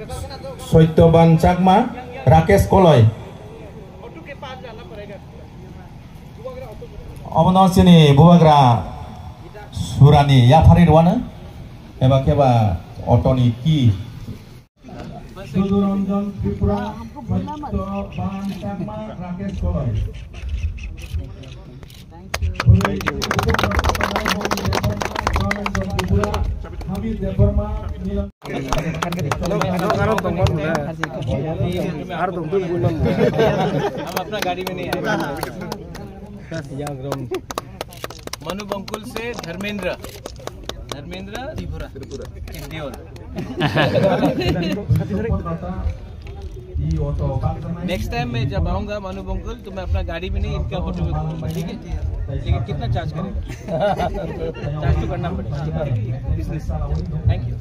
सत्यवान चाकमा, राकेश कोलय। अमन सिनी बुवाग्रा सुरानी याफारि रुवानो एबा केबा अटोनि की सुदुरंजन त्रिपुरा सत्यवान चाकमा, राकेश कोलय। हम अपना गाड़ी में नहीं आए। मनु बंकुल से धर्मेंद्र त्रिपुरा नेक्स्ट टाइम मैं जब आऊंगा मनु बंकुल तो मैं अपना गाड़ी में नहीं इनका ऑटो में घूमूंगा, ठीक है? लेकिन कितना चार्ज करेगा? चार्ज तो करना पड़ेगा। बिजनेस। Thank you.